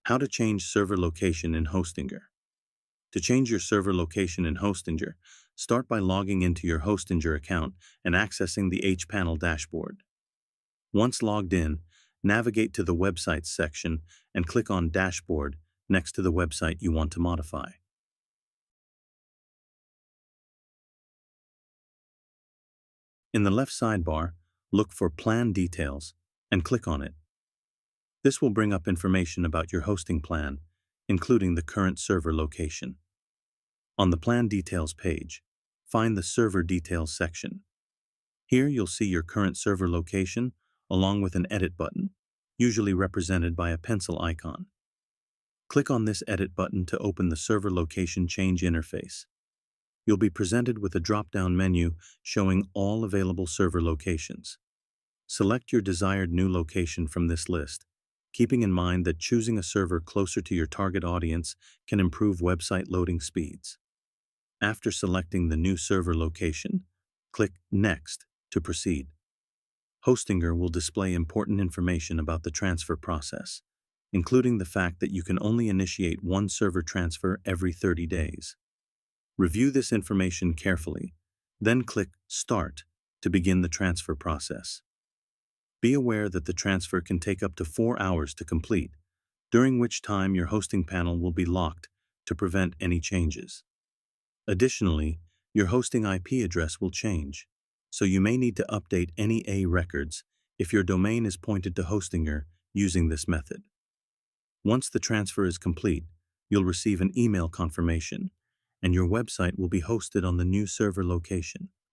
How to change server location in Hostinger. To change your server location in Hostinger, start by logging into your Hostinger account and accessing the hPanel dashboard. Once logged in, navigate to the Websites section and click on Dashboard next to the website you want to modify. In the left sidebar, look for Plan Details and click on it. This will bring up information about your hosting plan, including the current server location. On the Plan Details page, find the Server Details section. Here you'll see your current server location along with an Edit button, usually represented by a pencil icon. Click on this Edit button to open the Server Location Change interface. You'll be presented with a drop-down menu showing all available server locations. Select your desired new location from this list, keeping in mind that choosing a server closer to your target audience can improve website loading speeds. After selecting the new server location, click Next to proceed. Hostinger will display important information about the transfer process, including the fact that you can only initiate one server transfer every 30 days. Review this information carefully, then click Start to begin the transfer process. Be aware that the transfer can take up to 4 hours to complete, during which time your hosting panel will be locked to prevent any changes. Additionally, your hosting IP address will change, so you may need to update any A records if your domain is pointed to Hostinger using this method. Once the transfer is complete, you'll receive an email confirmation, and your website will be hosted on the new server location.